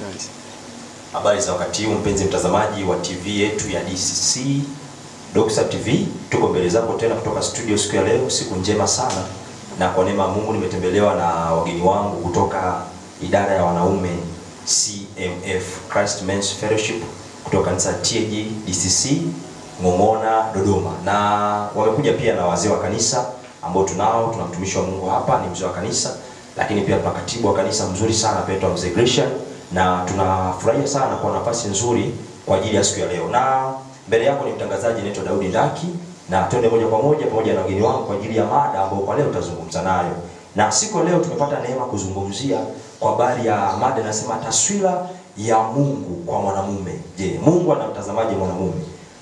Nice. Habari za wakati huu mpenzi mtazamaji wa TV yetu ya DCC Doxa TV. Tuko mbele zako tena kutoka studio siku ya leo, siku njema sana. Na kwa neema ya Mungu nimetembelewa na wageni wangu kutoka idara ya wanaume CMF, Christ Men's Fellowship, kutoka kanisa TAG DCC Ngong'ona Dodoma. Na wamekuja pia na wazee wa kanisa ambao tuna mtumishi wa Mungu hapa, ni mzee wa kanisa, lakini pia tuna katibu wa kanisa mzuri sana Petro Mzee Gresham, na tunafurahia sana kwa nafasi nzuri kwa ajili ya siku ya leo. Na mbele yako ni mtangazaji anaitwa Daudi Ndaki, na twende moja kwa moja pamoja na wageni wangu kwa ajili ya mada ambayo kwa leo tutazungumza nayo. Na siku ya leo tumepata neema kuzungumzia kwa habari ya mada inasema taswira ya Mungu kwa mwanamume. Je, Mungu anamtazamaje mwanamume?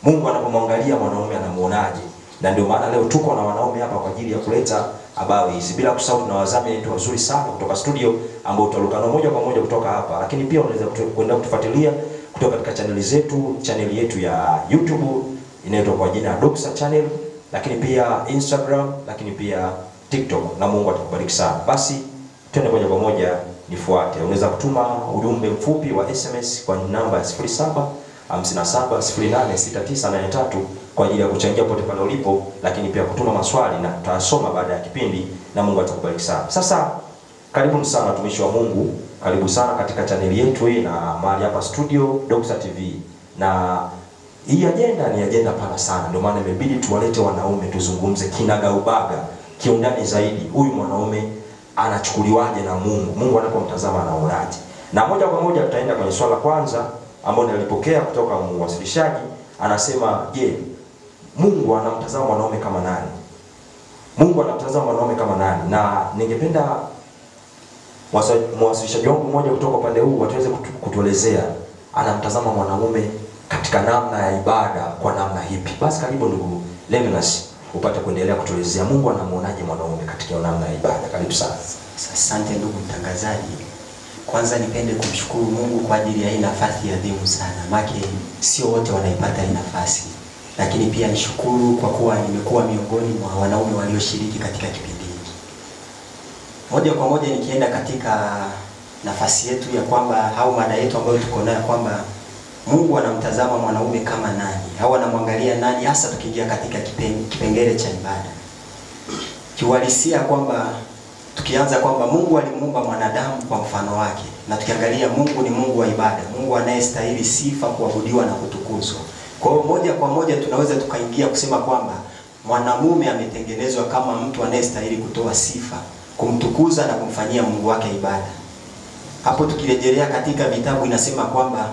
Mungu anapomwangalia mwanamume anamuonaje? Na ndio maana leo tuko na wanaume hapa kwa ajili ya kuleta habari hizi. Bila kusahau tuna wazamini wetu wazuri sana kutoka studio ambao tutaruka moja kwa moja kutoka hapa. Lakini pia unaweza kwenda kutufuatilia kutoka katika channel yetu ya YouTube inaitwa kwa jina Doxa Channel, lakini pia Instagram, lakini pia TikTok, na Mungu atakubariki sana. Basi twende moja kwa moja nifuate. Unaweza kutuma ujumbe mfupi wa SMS kwa namba ya 0757086983 kwa ajili ya kuchangia pote pale ulipo, lakini pia kutuma maswali na tutasoma baada ya kipindi, na Mungu atakubariki sana. Sasa karibu sana watumishi wa Mungu, karibu sana katika channel yetu hii na mahali hapa studio Doxa TV. Na hii agenda ni agenda pana sana, ndio maana imebidi tuwalete wanaume tuzungumze kinagaubaga, kiundani zaidi. Huyu mwanaume anachukuliwaje na Mungu? Mungu anapomtazama anaonaje? Na moja kwa moja tutaenda kwenye swala kwanza ambalo nilipokea kutoka mwasilishaji. Anasema, je, Mungu anamtazama mwanaume kama nani? Mungu anamtazama mwanaume kama nani? Na ningependa mwasilishaji wangu mmoja kutoka upande huu watuweze kutuelezea anamtazama mwanaume katika namna ya ibada kwa namna hipi. Basi karibu ndugu Levinas upate kuendelea kutuelezea Mungu anamuonaje mwanaume katika namna ya ibada. Karibu sana. Asante ndugu mtangazaji. Kwanza nipende kumshukuru Mungu kwa ajili ya hii nafasi adhimu sana. Maana sio wote wanaipata hii nafasi. Lakini pia nishukuru kwa kuwa nimekuwa miongoni mwa wanaume walioshiriki katika kipindi hiki. Moja kwa moja nikienda katika nafasi yetu ya kwamba au mada yetu ambayo tuko nayo kwamba Mungu anamtazama mwanaume kama nani au anamwangalia nani, hasa tukiingia katika kipengele cha ibada. Kiuhalisia kwamba tukianza kwamba Mungu alimuumba mwanadamu kwa mfano wake, na tukiangalia Mungu ni Mungu wa ibada, Mungu anayestahili sifa, kuabudiwa na kutukuzwa. Kwa hiyo moja kwa moja tunaweza tukaingia kusema kwamba mwanamume ametengenezwa kama mtu anayestahili kutoa sifa, kumtukuza na kumfanyia Mungu wake ibada. Hapo tukirejelea katika vitabu inasema kwamba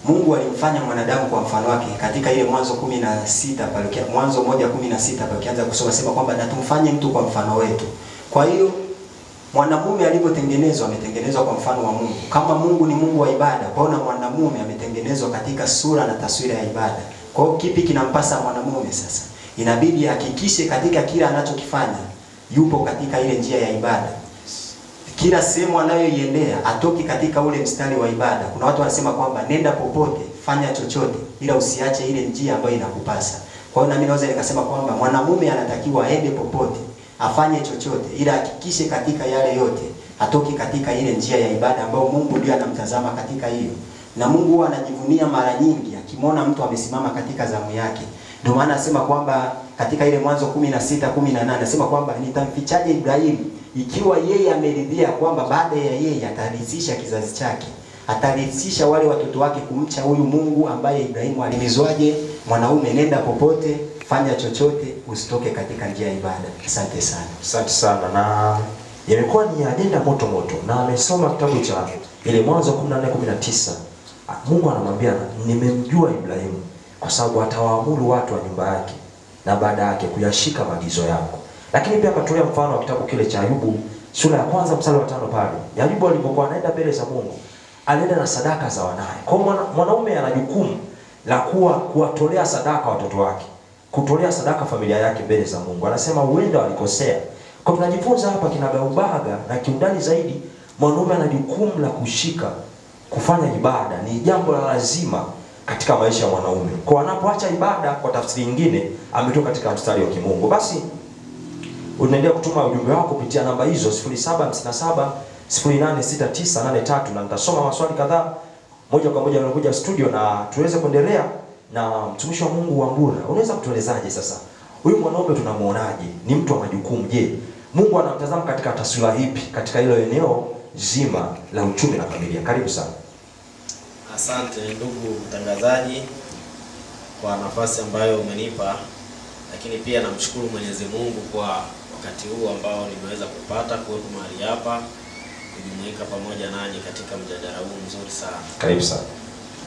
Mungu alimfanya mwanadamu kwa mfano wake. Katika ile Mwanzo 16 pale, Mwanzo 1:16 pale ukianza kusoma sema kwamba na tumfanye mtu kwa mfano wetu. Kwa hiyo mwanamume alipotengenezwa ametengenezwa kwa mfano wa Mungu. Kama Mungu ni Mungu wa ibada, kwa hiyo na mwanamume ametengenezwa katika sura na taswira ya ibada. Kwa hiyo kipi kinampasa mwanamume sasa? Inabidi ahakikishe katika kila anachokifanya yupo katika ile njia ya ibada. Kila sehemu anayoiendea atoki katika ule mstari wa ibada. Kuna watu wanasema kwamba nenda popote, fanya chochote, ila usiache ile njia ambayo inakupasa. Kwa hiyo na mimi naweza nikasema kwamba mwanamume anatakiwa aende popote, afanye chochote, ila hakikishe katika yale yote atoki katika ile njia ya ibada ambayo Mungu ndiye anamtazama katika hiyo. Na Mungu anajivunia mara nyingi akimwona mtu amesimama katika zamu yake. Ndio maana anasema kwamba katika ile Mwanzo 16:18 anasema kwamba nitamfichaje Ibrahimu ikiwa yeye ameridhia kwamba baada ya yeye atarithisha kizazi chake, atarithisha wale watoto wake kumcha huyu Mungu ambaye Ibrahimu alimizwaje. Mwanaume nenda popote, fanya chochote, usitoke katika njia ya ibada. Asante sana. Asante sana. Na imekuwa ni agenda moto moto, na amesoma kitabu cha ile Mwanzo 14:19. Mungu anamwambia, nimemjua Ibrahimu kwa sababu atawaamuru watu wa nyumba yake na baada yake kuyashika maagizo yako. Lakini pia akatolea mfano wa kitabu kile cha Ayubu sura ya 1 mstari wa 5 pale. Ayubu alipokuwa anaenda mbele za Mungu, alienda na sadaka za wanae. Kwa mwanaume ana jukumu la kuwatolea sadaka watoto wake, kutolea sadaka familia yake mbele za Mungu. Anasema huenda walikosea. Kwa tunajifunza hapa kinagaubaga na kiundani zaidi, mwanaume ana jukumu la kushika, kufanya ibada. Ni jambo la lazima katika maisha ya mwanaume. Kwa anapoacha ibada, kwa tafsiri nyingine, ametoka katika mstari wa kimungu. Basi unaendelea kutuma ujumbe wako kupitia namba hizo 0757 086983, na nitasoma maswali kadhaa moja kwa moja yanakuja studio na tuweze kuendelea na mtumishi wa Mungu Wambura. Unaweza kutuelezaje sasa huyu mwanaume tunamuonaje? Ni mtu wa majukumu. Je, Mungu anamtazama katika taswira ipi katika hilo eneo zima la uchumi na familia? Karibu sana. Asante ndugu mtangazaji kwa nafasi ambayo umenipa, lakini pia namshukuru Mwenyezi Mungu kwa wakati huu ambao nimeweza kupata kuwepo mahali hapa kujumuika pamoja nanyi katika mjadala huu mzuri sana. Karibu sana.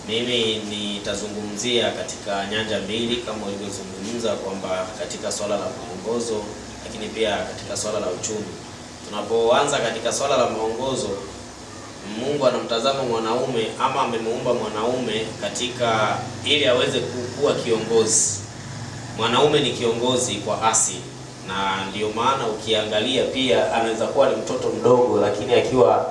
Mimi nitazungumzia katika nyanja mbili kama ulivyozungumza, kwamba katika swala la maongozo lakini pia katika swala la uchumi. Tunapoanza katika swala la maongozo, Mungu anamtazama mwanaume ama amemuumba mwanaume katika ili aweze kuwa kiongozi. Mwanaume ni kiongozi kwa asili, na ndio maana ukiangalia pia anaweza kuwa ni mtoto mdogo, lakini akiwa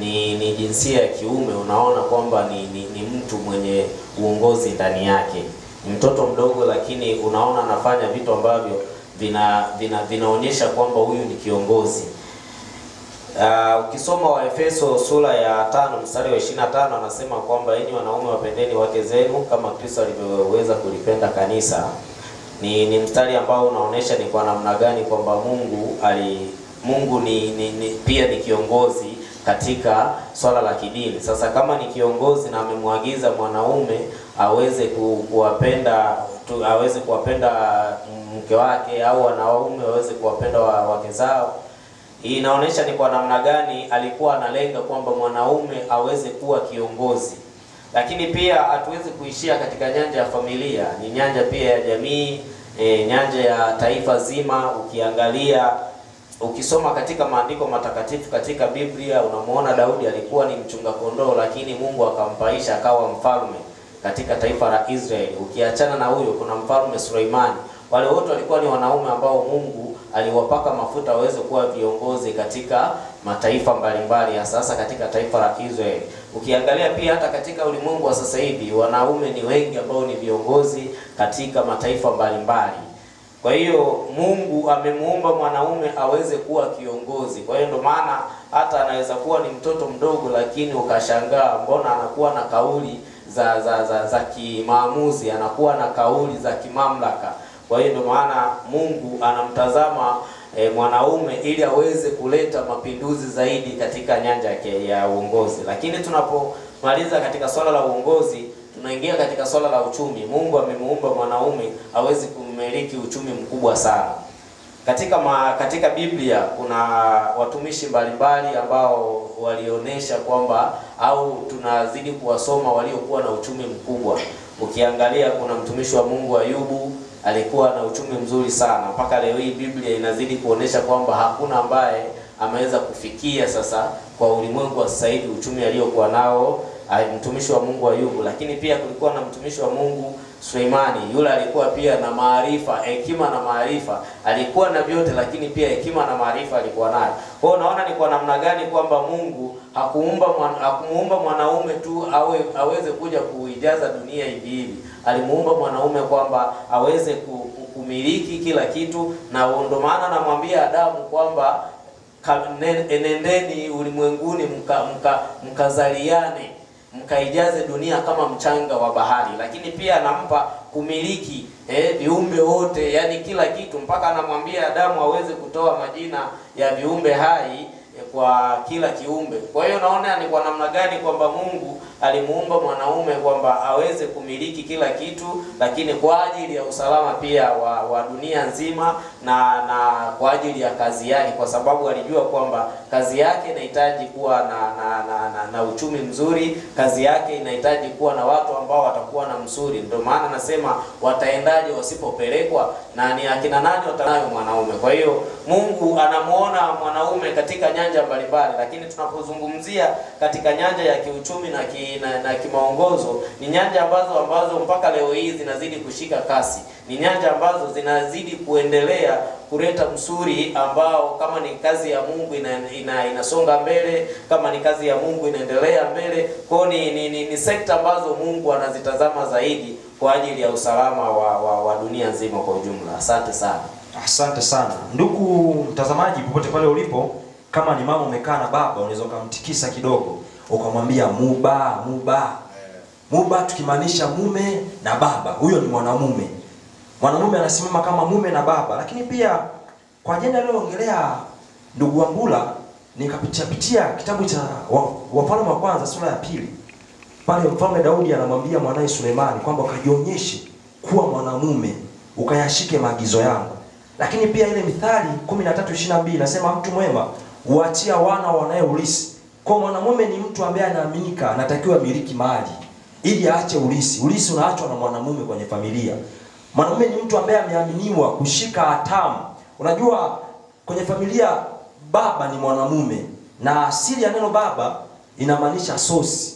ni jinsia ya kiume unaona kwamba ni mtu mwenye uongozi ndani yake. Ni mtoto mdogo lakini unaona anafanya vitu ambavyo vinaonyesha kwamba huyu ni kiongozi. Ukisoma Waefeso sura ya 5 mstari wa 25 anasema kwamba enyi wanaume wapendeni wake zenu kama Kristo alivyoweza kulipenda kanisa. Ni mstari ambao unaonesha ni kwa namna gani kwamba Mungu pia ni kiongozi katika swala la kidini. Sasa kama ni kiongozi na amemwagiza mwanaume aweze kuwapenda mke wake au wanaume waweze kuwapenda wake zao, hii inaonesha ni kwa namna gani alikuwa analenga kwamba mwanaume aweze kuwa kiongozi. Lakini pia hatuwezi kuishia katika nyanja ya familia, ni nyanja pia ya jamii, nyanja ya taifa zima. Ukiangalia, ukisoma katika maandiko matakatifu katika Biblia, unamuona Daudi alikuwa ni mchunga kondoo, lakini Mungu akampaisha akawa mfalme katika taifa la Israeli. Ukiachana na huyo, kuna mfalme Suleimani. Wale wote walikuwa ni wanaume ambao Mungu aliwapaka mafuta waweze kuwa viongozi katika mataifa mbalimbali, hasa katika taifa la Israeli. Ukiangalia pia hata katika ulimwengu wa sasa hivi wanaume ni wengi ambao ni viongozi katika mataifa mbalimbali. Kwa hiyo Mungu amemuumba mwanaume aweze kuwa kiongozi. Kwa hiyo ndio maana hata anaweza kuwa ni mtoto mdogo, lakini ukashangaa mbona anakuwa na kauli za kimaamuzi, anakuwa na kauli za kimamlaka. Kwa hiyo ndio maana Mungu anamtazama mwanaume ili aweze kuleta mapinduzi zaidi katika nyanja ya uongozi. Lakini tunapomaliza katika swala la uongozi, tunaingia katika swala la uchumi. Mungu amemuumba mwanaume aweze kumiliki uchumi mkubwa sana. Katika Biblia kuna watumishi mbalimbali ambao walionesha kwamba, au tunazidi kuwasoma, waliokuwa na uchumi mkubwa. Ukiangalia kuna mtumishi wa Mungu Ayubu, alikuwa na uchumi mzuri sana. Mpaka leo hii Biblia inazidi kuonesha kwamba hakuna ambaye ameweza kufikia sasa kwa ulimwengu wa sasa hivi uchumi aliokuwa nao mtumishi wa Mungu Ayubu. Lakini pia kulikuwa na mtumishi wa Mungu Suleimani. Yule alikuwa pia na maarifa, hekima na maarifa. Alikuwa na vyote, lakini pia hekima na maarifa alikuwa nayo. Kwa hiyo unaona ni kwa namna gani kwamba Mungu hakumuumba mwanaume tu aweze kuja kuijaza dunia hivi hivi. Alimuumba mwanaume kwamba aweze kumiliki kila kitu, na ndio maana anamwambia Adamu kwamba enendeni ulimwenguni mkazaliane, mkaijaze dunia kama mchanga wa bahari. Lakini pia anampa kumiliki viumbe wote, yani kila kitu, mpaka anamwambia Adamu aweze kutoa majina ya viumbe hai kwa kila kiumbe. Kwa hiyo naona ni kwa namna gani kwamba Mungu alimuumba mwanaume kwamba aweze kumiliki kila kitu, lakini kwa ajili ya usalama pia wa dunia nzima na kwa ajili ya kazi yake, kwa sababu alijua kwamba kazi yake inahitaji kuwa na uchumi mzuri, kazi yake inahitaji kuwa na watu ambao watakuwa na msuri. Ndio maana nasema wataendaje wasipopelekwa, na ni akina nani watanayo mwanaume. Kwa hiyo Mungu anamuona mwanaume katika nyanja mbalimbali, lakini tunapozungumzia katika nyanja ya kiuchumi na kimaongozo, ni nyanja ambazo mpaka leo hii zinazidi kushika kasi. Ni nyanja ambazo zinazidi kuendelea kuleta msuri ambao kama ni kazi ya Mungu inasonga mbele, kama ni kazi ya Mungu inaendelea mbele. Kwa ni sekta ambazo Mungu anazitazama zaidi kwa ajili ya usalama wa dunia nzima kwa ujumla. Asante sana. Asante sana. Ndugu mtazamaji popote pale ulipo, Kama ni mama umekaa na baba, unaweza kumtikisa kidogo ukamwambia muba muba. Muba tukimaanisha mume na baba. Huyo ni mwanamume. Mwanamume anasimama kama mume na baba. Lakini pia kwa ajenda leo ongelea ndugu Wambura, nikapitia kitabu cha Wafalme wa kwanza sura ya 2. Pale mfalme Daudi anamwambia mwanae Sulemani kwamba ukajionyeshe kuwa mwanamume, ukayashike maagizo yangu. Lakini pia ile Mithali 13:22 inasema mtu mwema huachia wana wanae ulisi. Kwa mwanamume ni mtu ambaye anaaminika, anatakiwa miliki mali ili aache ulisi. Ulisi unaachwa na mwanamume kwenye familia. Mwanamume ni mtu ambaye ameaminiwa kushika hatamu. Unajua kwenye familia baba ni mwanamume, na asili ya neno baba inamaanisha source.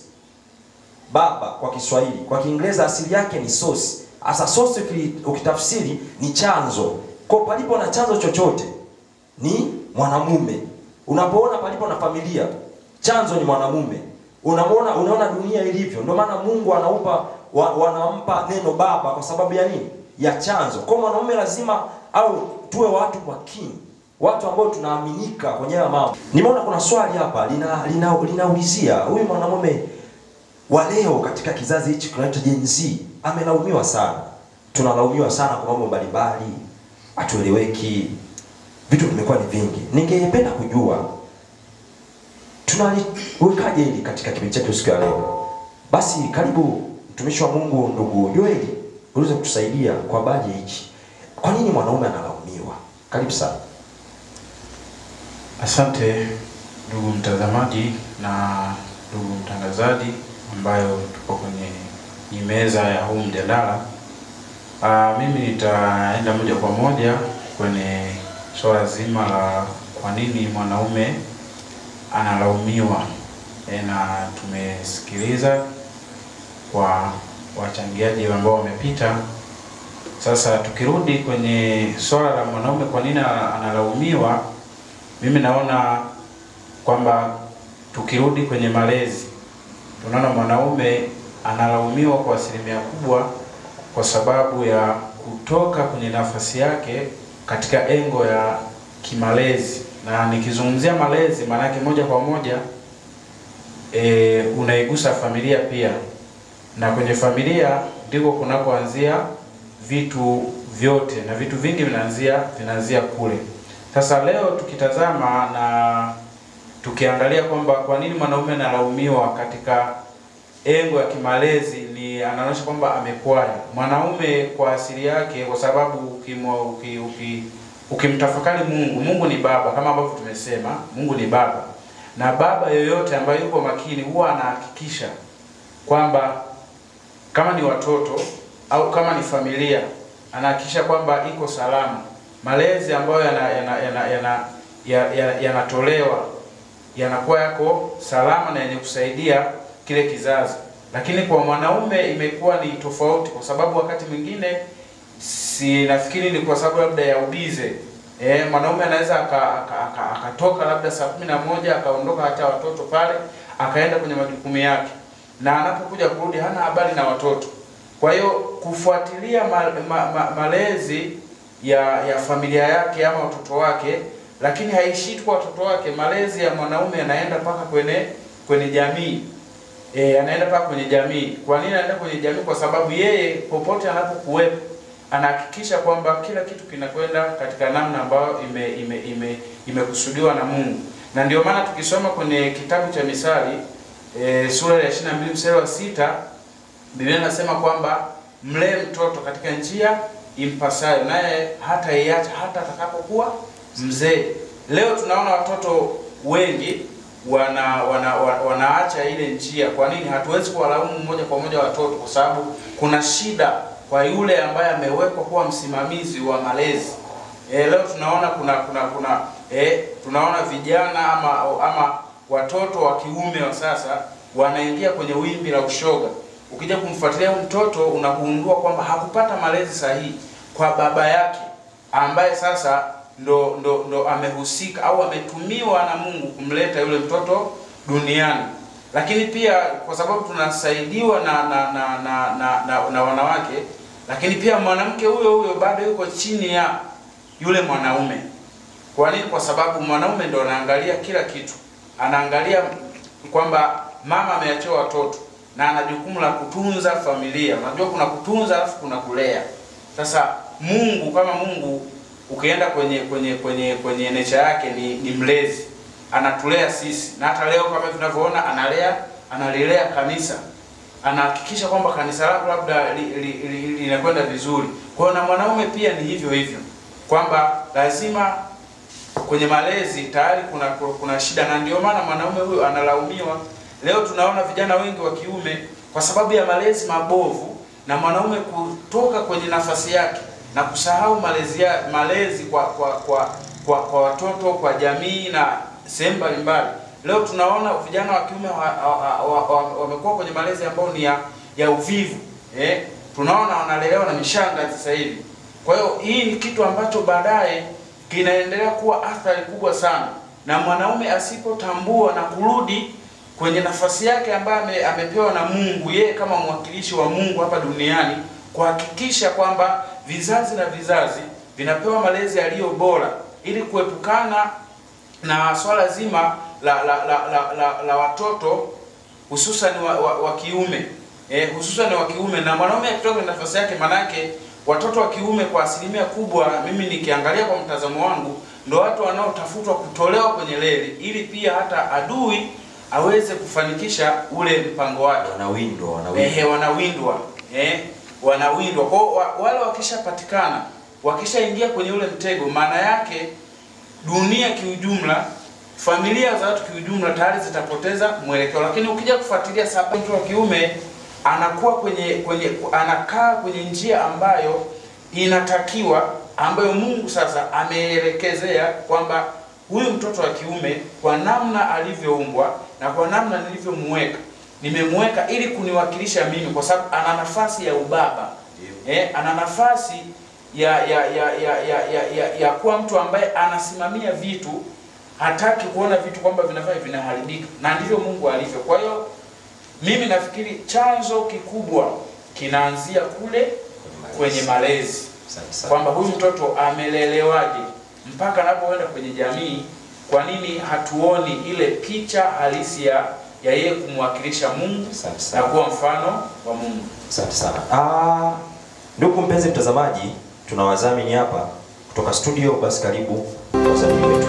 Baba kwa Kiswahili, kwa Kiingereza asili yake ni source. Asa source ukitafsiri ni chanzo. Kwa palipo na chanzo chochote ni mwanamume. Unapoona palipo na familia, chanzo ni mwanamume. Unaona dunia ilivyo. Ndio maana Mungu wanampa neno baba kwa sababu ya nini? Ya chanzo. Kwa mwanamume lazima au tuwe watu makini, watu ambao tunaaminika kwenye mambo. Nimeona kuna swali hapa linaulizia huyu mwanamume wa leo katika kizazi hichi kinaitwa Gen Z amelaumiwa sana. Tunalaumiwa sana kwa mambo mbalimbali, hatueleweki. Vitu vimekuwa ni vingi. Ningependa kujua tunaliwekaje hili katika kipindi chetu siku ya leo. Basi karibu mtumishi wa Mungu ndugu Joel, uweze kutusaidia kwa baadhi hiki. Kwa nini mwanaume analaumiwa? Karibu sana. Asante ndugu mtazamaji na ndugu mtangazaji ambayo tuko kwenye meza ya huu mjadala. Mimi nitaenda moja kwa moja kwenye swala zima la kwa nini mwanaume analaumiwa. Na tumesikiliza kwa wachangiaji ambao wamepita. Sasa tukirudi kwenye swala la mwanaume kwa nini analaumiwa, mimi naona kwamba tukirudi kwenye malezi, tunaona mwanaume analaumiwa kwa asilimia kubwa kwa sababu ya kutoka kwenye nafasi yake katika engo ya kimalezi. Na nikizungumzia malezi maana yake moja kwa moja unaigusa familia pia. Na kwenye familia ndiko kunakoanzia vitu vyote, na vitu vingi vinaanzia kule. Sasa leo tukitazama na tukiangalia kwamba kwa nini mwanaume analaumiwa katika engo ya kimalezi, ni anaonyesha kwamba amekwaya. Mwanaume kwa asili yake, kwa sababu ukimtafakari Mungu ni baba, kama ambavyo tumesema Mungu ni baba. Na baba yoyote ambaye yuko makini huwa anahakikisha kwamba kama ni watoto au kama ni familia, anahakikisha kwamba iko salama. Malezi ambayo yanatolewa yanakuwa yako salama na yenye kusaidia kile kizazi. Lakini kwa mwanaume imekuwa ni tofauti, kwa sababu wakati mwingine nafikiri ni kwa sababu labda ya ubize. Mwanaume anaweza akatoka labda saa 11 akaondoka hata watoto pale, akaenda kwenye majukumu yake, na anapokuja kurudi hana habari na watoto. Kwa hiyo kufuatilia malezi ya familia yake ama watoto wake, lakini haishi tu kwa watoto wake. Malezi ya mwanaume yanaenda mpaka kwenye jamii. Anaenda mpaka kwenye jamii. Kwa nini anaenda kwenye jamii? Kwa sababu yeye popote anapokuwepo anahakikisha kwamba kila kitu kinakwenda katika namna ambayo imekusudiwa na Mungu. Na ndio maana tukisoma kwenye kitabu cha Misali sura ya 22 mstari wa 6, Biblia inasema kwamba mlee mtoto katika njia impasayo, naye hata iacha hata atakapokuwa mzee. Leo tunaona watoto wengi wanaacha ile njia. Kwa nini? Hatuwezi kuwalaumu moja kwa moja watoto, kwa sababu kuna shida kwa yule ambaye amewekwa kuwa msimamizi wa malezi. Leo tunaona tunaona vijana ama watoto wa kiume wa sasa wanaingia kwenye wimbi la ushoga. Ukija kumfuatilia mtoto unagundua kwamba hakupata malezi sahihi kwa baba yake, ambaye sasa ndo amehusika au ametumiwa na Mungu kumleta yule mtoto duniani. Lakini pia kwa sababu tunasaidiwa na wanawake, lakini pia mwanamke huyo bado yuko chini ya yule mwanaume. Kwa nini? Kwa sababu mwanaume ndo anaangalia kila kitu. Anaangalia kwamba mama ameachiwa watoto na ana jukumu la kutunza familia. Unajua kuna kutunza alafu kuna kulea. Sasa Mungu kama Mungu ukienda kwenye nature yake ni mlezi. Anatulea sisi. Na hata leo kama tunavyoona analelea kanisa. Anahakikisha kwamba kanisa lako labda linakwenda vizuri. Kwa hiyo na mwanaume pia ni hivyo hivyo. Kwamba lazima kwenye malezi tayari kuna shida, na ndio maana mwanaume huyo analaumiwa. Leo tunaona vijana wengi wa kiume kwa sababu ya malezi mabovu na mwanaume kutoka kwenye nafasi yake na kusahau malezi kwa watoto, kwa jamii na sehemu mbalimbali. Leo tunaona vijana wa kiume wamekuwa kwenye malezi ambayo ni ya uvivu. Tunaona wanalelewa na mishanga sasa hivi. Kwa hiyo hii ni kitu ambacho baadaye kinaendelea kuwa athari kubwa sana, na mwanaume asipotambua na kurudi kwenye nafasi yake ambayo amepewa na Mungu, yeye kama mwakilishi wa Mungu hapa duniani, kuhakikisha kwamba vizazi na vizazi vinapewa malezi yaliyo bora ili kuepukana na swala zima la watoto hususan wa kiume. Hususan wa kiume, na mwanaume akitoka kwenye nafasi yake, manake watoto wa kiume kwa asilimia kubwa, mimi nikiangalia kwa mtazamo wangu, ndio watu wanaotafutwa kutolewa kwenye reli ili pia hata adui aweze kufanikisha ule mpango wake. Wanawindwa. Kwa wale wakishapatikana, wakishaingia kwenye ule mtego, maana yake dunia kiujumla, familia za watu kiujumla tayari zitapoteza mwelekeo. Lakini ukija kufuatilia sababu, mtu wa kiume anakuwa anakaa kwenye njia ambayo inatakiwa, ambayo Mungu sasa ameelekezea kwamba huyu mtoto wa kiume kwa namna alivyoumbwa na kwa namna nilivyomweka, nimemweka ili kuniwakilisha mimi, kwa sababu ana nafasi ya ubaba. Ana nafasi ya kuwa mtu ambaye anasimamia vitu, hataki kuona vitu kwamba vinaharibika, na ndivyo Mungu alivyo. Kwa hiyo mimi nafikiri chanzo kikubwa kinaanzia kule kwenye malezi, kwamba huyu mtoto amelelewaje mpaka anapoenda kwenye jamii. Kwa nini hatuoni ile picha halisi ya yeye kumwakilisha Mungu na kuwa mfano wa Mungu? Asante sana. Ndugu mpenzi mtazamaji, tunawazamini hapa kutoka studio, basi karibu wazamini wetu.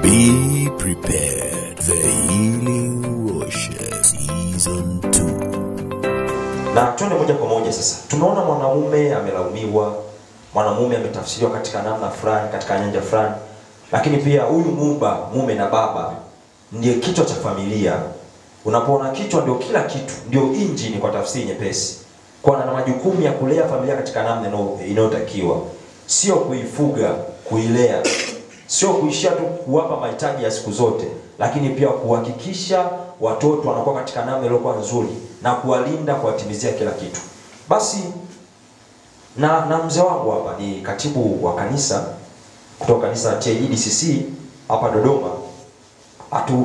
Be prepared, the healing worship season 2. Na tuende moja kwa moja sasa. Tumeona mwanamume amelaumiwa, mwanamume ametafsiriwa katika namna fulani, katika nyanja fulani. Lakini pia huyu mume na baba ndiye kichwa cha familia. Unapoona kichwa ndio kila kitu, ndio injini kwa tafsiri nyepesi. Kwa ana majukumu ya kulea familia katika namna inayotakiwa. Sio kuifuga, kuilea. Sio kuishia tu kuwapa mahitaji ya siku zote, lakini pia kuhakikisha watoto wanakuwa katika namna iliyokuwa nzuri na kuwalinda, kuwatimizia kila kitu. Basi na mzee wangu hapa ni katibu wa kanisa kutoka kanisa TAGDCC hapa Dodoma.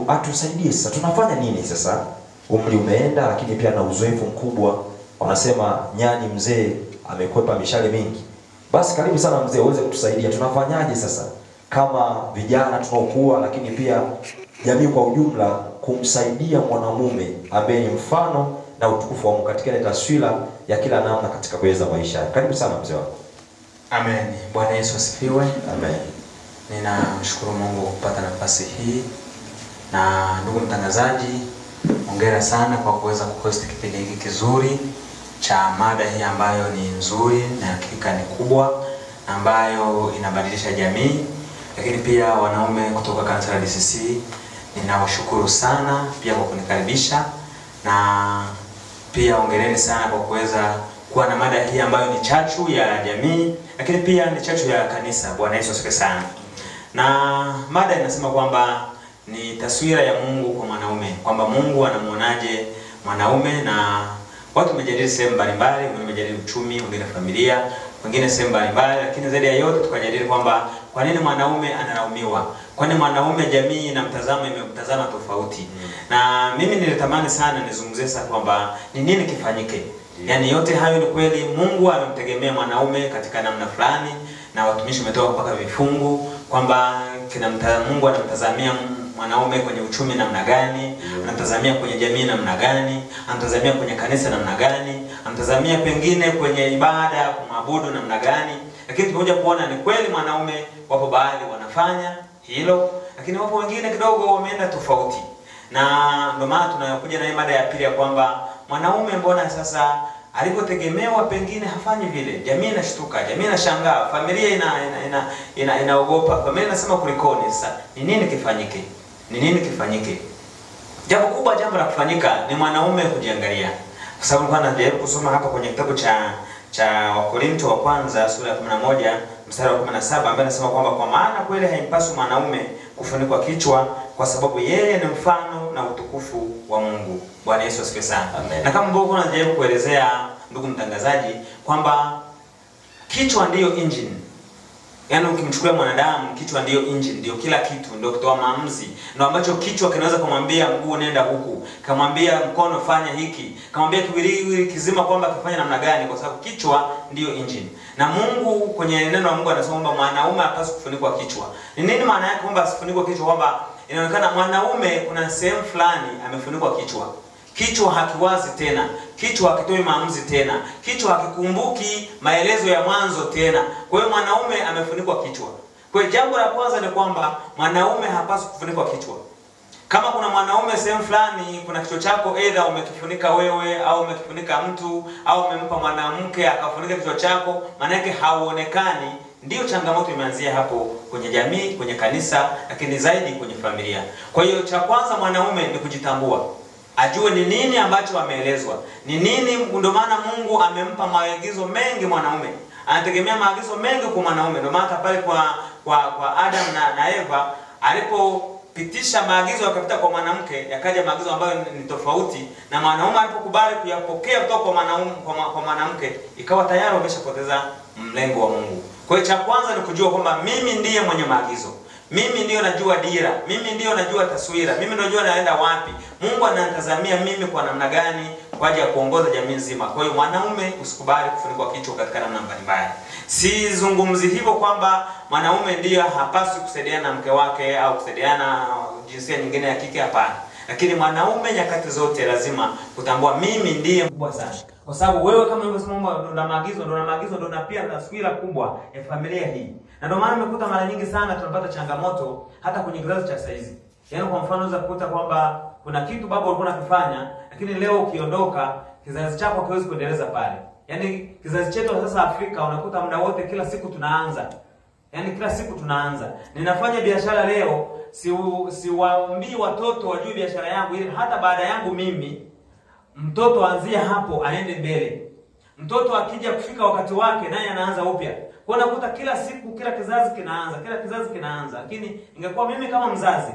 Atusaidie sasa, tunafanya nini sasa? Umri umeenda, lakini pia na uzoefu mkubwa. Wanasema nyani mzee amekwepa mishale mingi. Basi karibu sana mzee, uweze kutusaidia tunafanyaje sasa kama vijana tunaokuwa, lakini pia jamii kwa ujumla, kumsaidia mwanamume ambaye ni mfano na utukufu wa Mungu katika ile taswira ya kila namna katika kuweza maisha. Karibu sana mzee wangu. Amen. Bwana Yesu asifiwe. Amen. Ninamshukuru Mungu kupata nafasi hii. Na ndugu mtangazaji, hongera sana kwa kuweza kuhost kipindi hiki kizuri cha mada hii ambayo ni nzuri na hakika ni kubwa, ambayo inabadilisha jamii. Lakini pia wanaume kutoka kanisa la DCC, ninawashukuru sana pia kwa kunikaribisha, na pia hongereni sana kwa kuweza kuwa na mada hii ambayo ni chachu ya jamii, lakini pia ni chachu ya kanisa. Bwana Yesu asifiwe sana. Na mada inasema kwamba ni taswira ya Mungu kwa mwanaume, kwamba Mungu anamuonaje mwanaume. Na watu wamejadili sehemu mbalimbali, wengine wamejadili uchumi, wengine familia, wengine sehemu mbalimbali, lakini zaidi ya yote tukajadili kwamba kwa nini mwanaume analaumiwa, kwa nini mwanaume jamii imemtazama tofauti. Na mimi nilitamani sana nizungumzie sasa kwamba ni nini kifanyike. Yaani yote hayo ni kweli Mungu amemtegemea mwanaume katika namna fulani, na watumishi umetoka mpaka vifungu kwamba Mungu anamtazamia mwanaume kwenye uchumi namna gani, anamtazamia kwenye jamii namna gani, anamtazamia kwenye kanisa namna gani, anamtazamia pengine kwenye ibada kumwabudu namna gani. Lakini tumekuja kuona ni kweli mwanaume wapo baadhi wanafanya hilo, lakini wapo wengine kidogo wameenda tofauti. Na ndio maana tunakuja na mada ya pili ya kwamba mwanaume mbona sasa alipotegemewa pengine hafanyi vile. Jamii inashtuka, jamii inashangaa, familia inaogopa, familia inasema kulikoni. Sasa ni nini kifanyike? Ni nini kifanyike? Jambo kubwa, jambo la kufanyika ni mwanaume kujiangalia. Kwa sababu nilikuwa najaribu kusoma hapa kwenye kitabu cha Wakorintho wa kwanza sura ya 11 mstari wa 17 ambaye anasema kwamba kwa maana kweli haimpaswi mwanaume kufunikwa kichwa kwa sababu yeye ni mfano na utukufu wa Mungu. Bwana Yesu asifiwe sana. Na kama mbona unajaribu kuelezea ndugu mtangazaji kwamba kichwa ndiyo engine. Yaani ukimchukulia mwanadamu kichwa ndiyo engine, ndio kila kitu, ndio kutoa maamuzi. Ndio ambacho kichwa kinaweza kumwambia mguu nenda huku, kamwambia mkono fanya hiki, kamwambia kiwiliwili kizima kwamba kifanye namna gani, kwa sababu kichwa ndiyo engine. Na Mungu kwenye neno la Mungu anasema kwamba mwanaume hapaswi kufunikwa kichwa. Ni nini maana yake kwamba asifunikwe kichwa? Kwamba inaonekana mwanaume kuna sehemu fulani amefunikwa kichwa. Kichwa hakiwazi tena, kichwa hakitoi maamuzi tena, kichwa hakikumbuki maelezo ya mwanzo tena. Kwa hiyo mwanaume amefunikwa kichwa. Kwa hiyo jambo la kwanza ni kwamba mwanaume hapaswi kufunikwa kichwa. Kama kuna mwanaume sehemu fulani kuna kichwa chako either umekifunika wewe au umekifunika mtu au umempa mwanamke akafunika kichwa chako, maana yake hauonekani. Ndio changamoto imeanzia hapo kwenye jamii, kwenye kanisa, lakini zaidi kwenye familia. Kwa hiyo cha kwanza mwanaume ni kujitambua. Ajue ni nini ambacho ameelezwa. Ni nini, ndio maana Mungu amempa maagizo mengi mwanaume. Anategemea maagizo mengi kwa mwanaume. Ndio maana pale kwa Adam na Eva alipopitisha maagizo yakapita kwa mwanamke, yakaja maagizo ambayo ni tofauti, na mwanaume alipokubali kuyapokea kutoka kwa mwanamke, ikawa tayari ameshapoteza mlengo wa Mungu. Kwa hiyo cha kwanza ni kujua kwamba mimi ndiye mwenye maagizo. Mimi ndio najua dira, mimi ndio najua taswira, mimi ndio najua naenda wapi. Mungu anatazamia mimi kwa namna gani kwa ajili ya kuongoza jamii nzima. Kwa hiyo mwanaume usikubali kufunikwa kichwa katika namna mbalimbali. Sizungumzi hivyo kwamba mwanaume ndio hapaswi kusaidiana na mke wake au kusaidiana jinsia nyingine ya kike, hapana. Lakini mwanaume nyakati zote lazima kutambua mimi ndiye mkubwa sana. Kwa sababu wewe kama ulivyosema ndo na maagizo, ndo na pia taswira kubwa ya familia hii. Na ndio maana nimekuta mara nyingi sana tunapata changamoto hata kwenye kizazi cha saizi. Yaani kwa mfano unaweza kukuta kwamba kuna kitu baba ulikuwa unakifanya, lakini leo ukiondoka kizazi chako hakiwezi kuendeleza pale. Yaani kizazi chetu sasa Afrika unakuta muda wote kila siku tunaanza. Yaani kila siku tunaanza. Ninafanya biashara leo, siwaambii watoto wajue biashara yangu ili hata baada yangu mimi mtoto anzia hapo aende mbele. Mtoto akija kufika wakati wake naye anaanza upya. Kwa nakuta kila siku kila kizazi kinaanza. Lakini ingekuwa mimi kama mzazi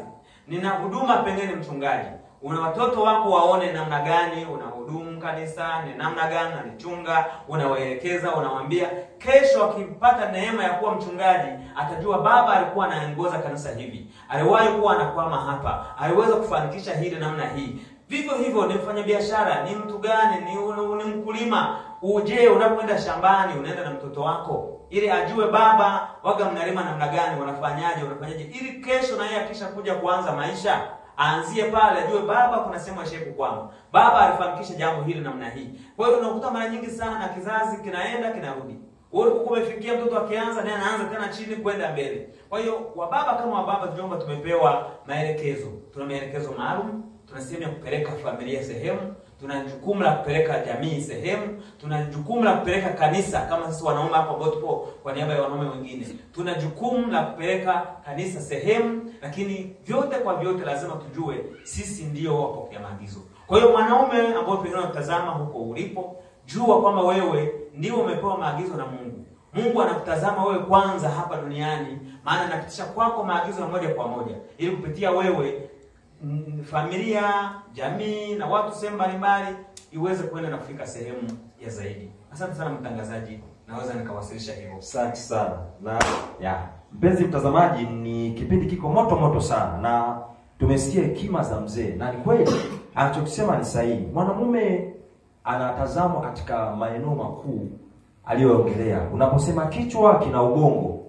nina huduma pengine mchungaji, una watoto wako waone namna gani unahudumu kanisa, ni namna gani unalichunga, unawaelekeza, unawaambia. Kesho akipata neema ya kuwa mchungaji atajua baba alikuwa anaongoza kanisa hivi, aliwahi kuwa anakwama hapa, aliweza kufanikisha hili namna hii. Vivyo hivyo ni mfanya biashara, ni mtu gani, ni mkulima, uje unapoenda shambani unaenda na mtoto wako ili ajue baba waga mnalima namna gani, unafanyaje, ili kesho na yeye akisha kuja kuanza maisha aanzie pale ajue baba kuna sehemu ashepu kwangu, baba alifanikisha jambo hili namna hii. Kwa hiyo unakuta mara nyingi sana kizazi kinaenda kinarudi. Wewe ulikuwa umefikia mtoto akianza naye anaanza tena chini kwenda mbele. Kwa hiyo wababa kama wababa tunaomba, tumepewa maelekezo. Tuna maelekezo maalum, tuna sehemu ya kupeleka familia sehemu, tuna jukumu la kupeleka jamii sehemu, tuna jukumu la kupeleka kanisa kama sisi wanaume hapa ambao tupo kwa niaba ya wanaume wengine. Tuna jukumu la kupeleka kanisa sehemu, lakini vyote kwa vyote lazima tujue sisi ndio wapokea maagizo. Kwa hiyo mwanaume ambao pengine unatazama huko ulipo, jua kwamba wewe ndio umepewa maagizo na Mungu. Mungu anakutazama wewe kwanza hapa duniani, maana anapitisha kwako maagizo moja kwa moja ili kupitia wewe familia, jamii na watu sehemu mbalimbali iweze kwenda na kufika sehemu ya zaidi. Asante sana mtangazaji, naweza nikawasilisha hivyo. Asante sana. Na mpenzi mtazamaji, ni kipindi kiko moto sana na tumesikia hekima za mzee, na ni kweli anachokisema ni sahihi. Mwanamume anatazamwa katika maeneo makuu aliyoongelea. Unaposema kichwa kina ubongo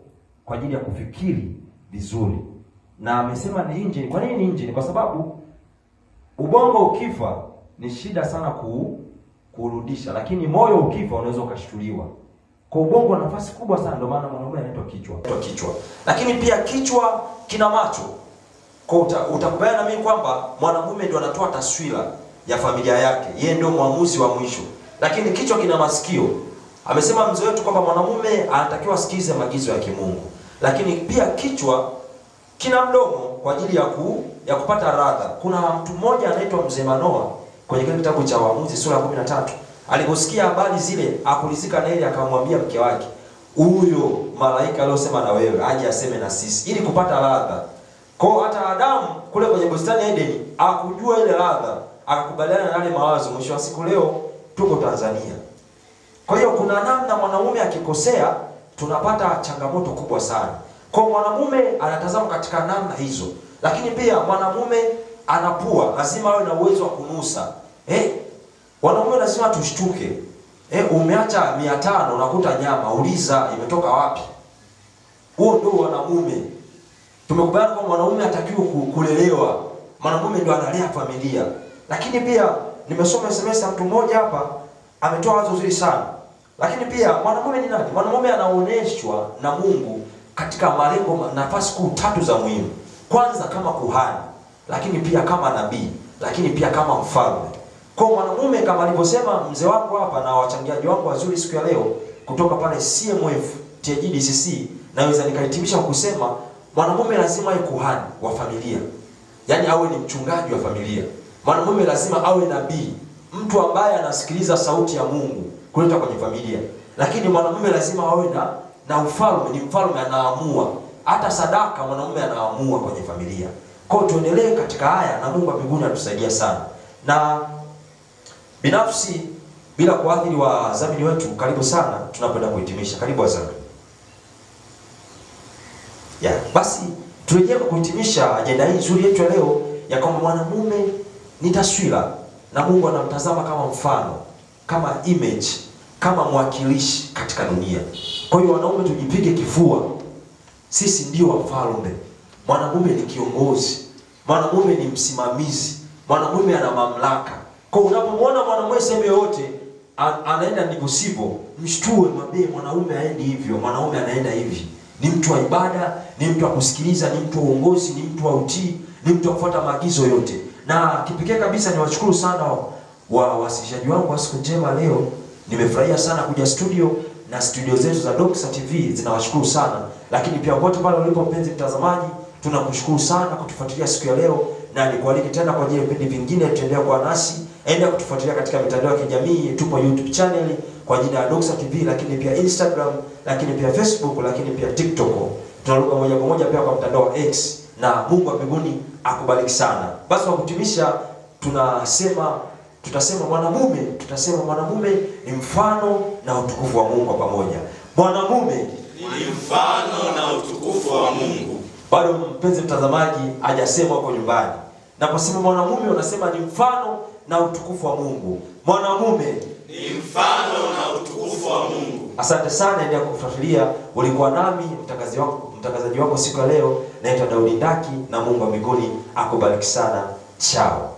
kwa ajili ya kufikiri vizuri. Na amesema ni engine. Kwa nini ni engine? Kwa sababu ubongo ukifa ni shida sana kurudisha, lakini moyo ukifa unaweza ukashtuliwa. Kwa ubongo una nafasi kubwa sana, ndio maana mwanaume anaitwa kichwa. Lakini pia kichwa kina macho. Kwa utakubaliana na mimi kwamba mwanamume ndio anatoa taswira ya familia yake. Yeye ndio mwamuzi wa mwisho. Lakini kichwa kina masikio. Amesema mzee wetu kwamba mwanamume anatakiwa asikize maagizo ya kimungu. Lakini pia kichwa kina mdomo kwa ajili ya kupata radha. Kuna mtu mmoja anaitwa Mzee Manoa kwenye kile kitabu cha Waamuzi sura ya 13. Aliposikia habari zile, akulizika na ile akamwambia mke wake, "Huyo malaika aliyosema na wewe aje aseme na sisi ili kupata radha." Kwa hata Adamu kule kwenye bustani ya Edeni akujua ile radha, akakubaliana na yale mawazo. Mwisho wa siku leo tuko Tanzania. Kwa hiyo kuna namna mwanamume akikosea tunapata changamoto kubwa sana. Kwa mwanamume anatazama katika namna hizo. Lakini pia mwanamume anapua, lazima awe na uwezo wa kunusa. Wanaume lazima tushtuke. Umeacha 500 unakuta nyama, uliza imetoka wapi? Huo ndio wanaume. Tumekubaliana kwamba mwanamume hatakiwi kulelewa. Mwanamume ndio analea familia. Lakini pia nimesoma SMS ya mtu mmoja hapa ametoa wazo zuri sana. Lakini pia mwanamume ni nani? Mwanamume anaoneshwa na Mungu katika malengo, nafasi kuu 3 za muhimu. Kwanza kama kuhani, lakini pia kama nabii, lakini pia kama mfalme. Kwa mwanamume kama alivyosema mzee wangu hapa na wachangiaji wangu wazuri siku ya leo kutoka pale CMF TGDCC, naweza nikahitimisha kusema mwanamume lazima awe kuhani wa familia. Yaani awe ni mchungaji wa familia. Mwanamume lazima awe nabii, mtu ambaye anasikiliza sauti ya Mungu kuleta kwenye familia. Lakini mwanamume lazima awe na ufalme, ni mfalme, anaamua. Hata sadaka mwanamume anaamua kwenye familia. Kwa hiyo tuendelee katika haya na Mungu wa mbinguni atusaidia sana. Na binafsi bila kuathiri wadhamini wetu, karibu sana tunapenda kuhitimisha. Karibu wadhamini. Basi turejea kuhitimisha ajenda hii nzuri yetu leo ya kwamba mwanamume ni taswira na Mungu anamtazama kama mfano, kama image, kama mwakilishi katika dunia. Kwa hiyo wanaume tujipige kifua. Sisi ndio wafalme. Mwanamume ni kiongozi. Mwanamume ni msimamizi. Mwanamume ana mamlaka. Kwa unapomwona mwanamume sehemu yote anaenda ndivyo sivyo, mshtue, mwambie mwanamume aendi hivyo, mwanamume anaenda hivi. Ni mtu wa ibada, ni mtu wa kusikiliza, ni mtu wa uongozi, ni mtu wa utii, ni mtu wa kufuata maagizo yote. Na kipekee kabisa niwashukuru sana wawasilishaji wangu wa siku njema leo. Nimefurahia sana kuja studio, na studio zetu za Doxa TV zinawashukuru sana. Lakini pia wote pale ulipo mpenzi mtazamaji, tunakushukuru sana kutufuatilia siku ya leo, na nikualike tena kwa ajili ya vipindi vingine. Tuendelea kuwa nasi, endelea kutufuatilia katika mitandao ya kijamii. Tupo YouTube channel kwa jina la Doxa TV, lakini pia Instagram, lakini pia Facebook, lakini pia TikTok. Tunaruka moja kwa moja pia kwa mtandao wa X, na Mungu wa mbinguni akubariki sana. Basi kwa kutimisha tutasema mwanamume ni mfano na utukufu wa Mungu kwa pamoja. Mwanamume ni mfano na utukufu wa Mungu. Bado mpenzi mtazamaji hajasema huko nyumbani. Naposema mwanamume unasema ni mfano na utukufu wa Mungu. Mwanamume ni mfano na utukufu wa Mungu. Asante sana, endelea kufuatilia. Ulikuwa nami mtangazaji wako siku ya leo, naitwa Daudi Ndaki, na Mungu wa mbinguni akubariki sana. Chao.